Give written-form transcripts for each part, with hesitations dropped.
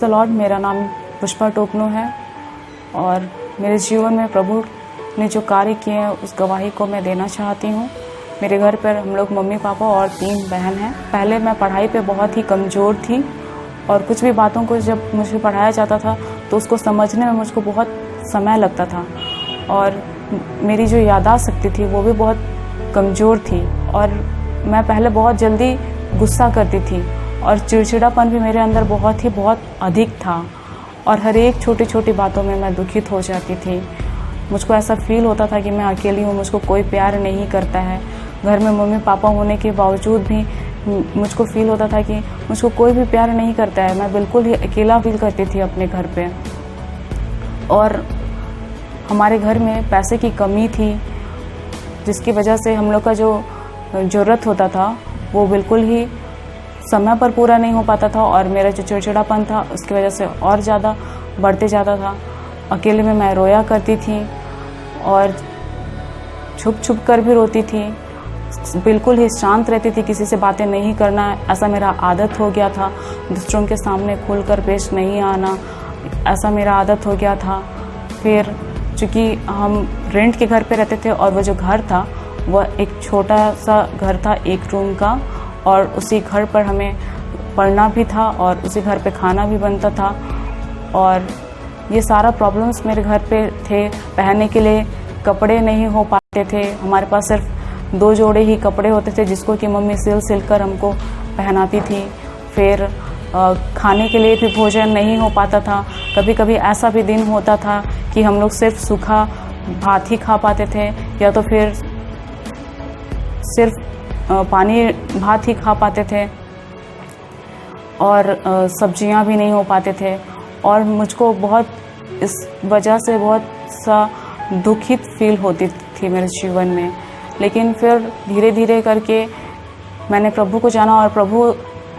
The Lord. मेरा नाम पुष्पा टोपनो है और मेरे जीवन में प्रभु ने जो कार्य किए हैं उस गवाही को मैं देना चाहती हूँ। मेरे घर पर हम लोग मम्मी पापा और 3 बहन हैं। पहले मैं पढ़ाई पे बहुत ही कमज़ोर थी और कुछ भी बातों को जब मुझे पढ़ाया जाता था तो उसको समझने में मुझको बहुत समय लगता था और मेरी जो याददाश्त शक्ति थी वो भी बहुत कमज़ोर थी और मैं पहले बहुत जल्दी गुस्सा करती थी और चिड़चिड़ापन भी मेरे अंदर बहुत अधिक था और हर एक छोटी छोटी बातों में मैं दुखित हो जाती थी। मुझको ऐसा फील होता था कि मैं अकेली हूँ, मुझको कोई प्यार नहीं करता है। घर में मम्मी पापा होने के बावजूद भी मुझको फील होता था कि मुझको कोई भी प्यार नहीं करता है। मैं बिल्कुल ही अकेला फील करती थी अपने घर पे और हमारे घर में पैसे की कमी थी जिसकी वजह से हम लोग का जो ज़रूरत होता था वो बिल्कुल ही समय पर पूरा नहीं हो पाता था और मेरा जो चिड़चिड़ापन था उसकी वजह से और ज़्यादा बढ़ते जाता था। अकेले में मैं रोया करती थी और छुप छुप कर भी रोती थी। बिल्कुल ही शांत रहती थी, किसी से बातें नहीं करना, ऐसा मेरा आदत हो गया था। दूसरों के सामने खुलकर पेश नहीं आना, ऐसा मेरा आदत हो गया था। फिर चूँकि हम रेंट के घर पे रहते थे और वो जो घर था वह एक छोटा सा घर था 1 रूम का और उसी घर पर हमें पढ़ना भी था और उसी घर पे खाना भी बनता था और ये सारा प्रॉब्लम्स मेरे घर पे थे। पहनने के लिए कपड़े नहीं हो पाते थे, हमारे पास सिर्फ 2 जोड़े ही कपड़े होते थे जिसको कि मम्मी सिल कर हमको पहनाती थी। फिर खाने के लिए भी भोजन नहीं हो पाता था। कभी कभी ऐसा भी दिन होता था कि हम लोग सिर्फ सूखा भात ही खा पाते थे या तो फिर सिर्फ पानी भात ही खा पाते थे और सब्जियां भी नहीं हो पाते थे और मुझको बहुत इस वजह से बहुत सा दुखित फील होती थी मेरे जीवन में। लेकिन फिर धीरे धीरे करके मैंने प्रभु को जाना और प्रभु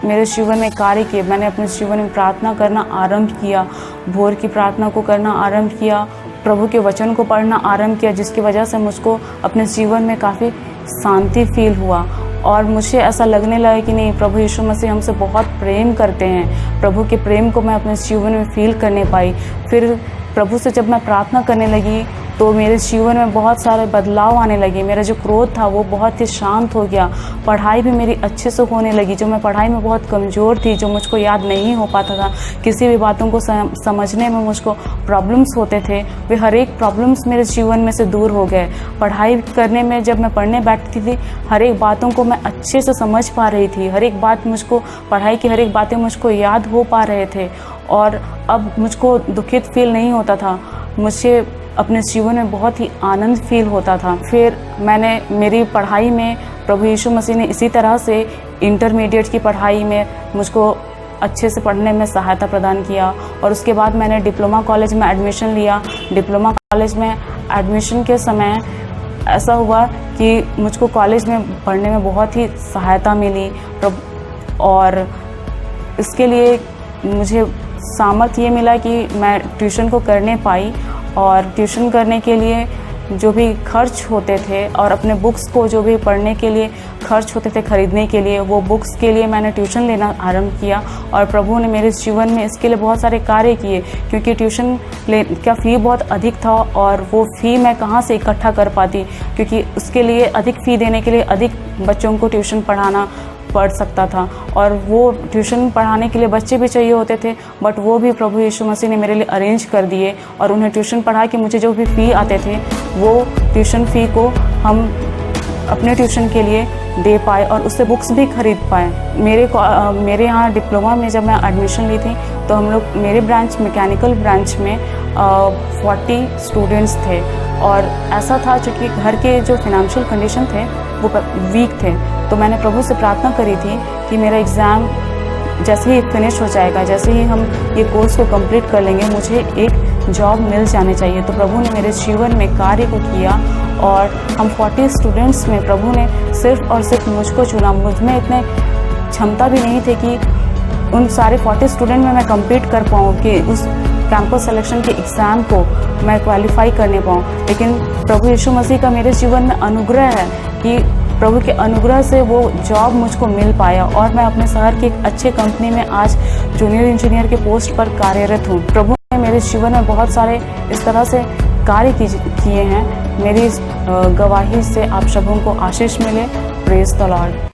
मेरे जीवन में कार्य किए। मैंने अपने जीवन में प्रार्थना करना आरंभ किया, भोर की प्रार्थना को करना आरंभ किया, प्रभु के वचन को पढ़ना आरंभ किया, जिसकी वजह से मुझको अपने जीवन में काफ़ी शांति फील हुआ और मुझे ऐसा लगने लगा कि नहीं, प्रभु यीशु मसीह हमसे बहुत प्रेम करते हैं। प्रभु के प्रेम को मैं अपने जीवन में फील करने पाई। फिर प्रभु से जब मैं प्रार्थना करने लगी तो मेरे जीवन में बहुत सारे बदलाव आने लगे। मेरा जो क्रोध था वो बहुत ही शांत हो गया। पढ़ाई भी मेरी अच्छे से होने लगी। जो मैं पढ़ाई में बहुत कमज़ोर थी, जो मुझको याद नहीं हो पाता था, किसी भी बातों को समझने में मुझको प्रॉब्लम्स होते थे, वे हर एक प्रॉब्लम्स मेरे जीवन में से दूर हो गए। पढ़ाई करने में जब मैं पढ़ने बैठती थी हर एक बातों को मैं अच्छे से समझ पा रही थी। हर एक बात मुझको, पढ़ाई की हर एक बातें मुझको याद हो पा रहे थे और अब मुझको दुखित फील नहीं होता था। मुझे अपने जीवन में बहुत ही आनंद फील होता था। फिर मेरी पढ़ाई में प्रभु यीशु मसीह ने इसी तरह से इंटरमीडिएट की पढ़ाई में मुझको अच्छे से पढ़ने में सहायता प्रदान किया और उसके बाद मैंने डिप्लोमा कॉलेज में एडमिशन लिया। डिप्लोमा कॉलेज में एडमिशन के समय ऐसा हुआ कि मुझको कॉलेज में पढ़ने में बहुत ही सहायता मिली और इसके लिए मुझे सामर्थ्य ये मिला कि मैं ट्यूशन को करने पाई और ट्यूशन करने के लिए जो भी खर्च होते थे और अपने बुक्स को जो भी पढ़ने के लिए खर्च होते थे खरीदने के लिए, वो बुक्स के लिए मैंने ट्यूशन लेना आरंभ किया और प्रभु ने मेरे जीवन में इसके लिए बहुत सारे कार्य किए। क्योंकि ट्यूशन का फ़ी बहुत अधिक था और वो फ़ी मैं कहाँ से इकट्ठा कर पाती, क्योंकि उसके लिए अधिक फ़ी देने के लिए अधिक बच्चों को ट्यूशन पढ़ाना पढ़ सकता था और वो ट्यूशन पढ़ाने के लिए बच्चे भी चाहिए होते थे, बट वो भी प्रभु यीशु मसीह ने मेरे लिए अरेंज कर दिए और उन्हें ट्यूशन पढ़ा के मुझे जो भी फ़ी आते थे वो ट्यूशन फ़ी को हम अपने ट्यूशन के लिए दे पाए और उससे बुक्स भी खरीद पाए। मेरे यहाँ डिप्लोमा में जब मैं एडमिशन ली थी तो हम लोग, मेरे ब्रांच मैकेनिकल ब्रांच में 40 स्टूडेंट्स थे और ऐसा था चूँकि घर के जो फिनेंशियल कंडीशन थे वो वीक थे, तो मैंने प्रभु से प्रार्थना करी थी कि मेरा एग्ज़ाम जैसे ही फिनिश हो जाएगा, जैसे ही हम ये कोर्स को कंप्लीट कर लेंगे, मुझे एक जॉब मिल जाने चाहिए। तो प्रभु ने मेरे जीवन में कार्य को किया और हम 40 स्टूडेंट्स में प्रभु ने सिर्फ और सिर्फ मुझको चुना। मुझ में इतने क्षमता भी नहीं थे कि उन सारे 40 स्टूडेंट में मैं कम्पीट कर पाऊँ, कि उस कैंपस सिलेक्शन के एग्ज़ाम को मैं क्वालिफाई करने पाऊँ। लेकिन प्रभु यीशु मसीह का मेरे जीवन में अनुग्रह है कि प्रभु के अनुग्रह से वो जॉब मुझको मिल पाया और मैं अपने शहर की एक अच्छे कंपनी में आज जूनियर इंजीनियर के पोस्ट पर कार्यरत हूँ। प्रभु ने मेरे जीवन में बहुत सारे इस तरह से कार्य किए हैं। मेरी इस गवाही से आप सबों को आशीष मिले। Praise the Lord.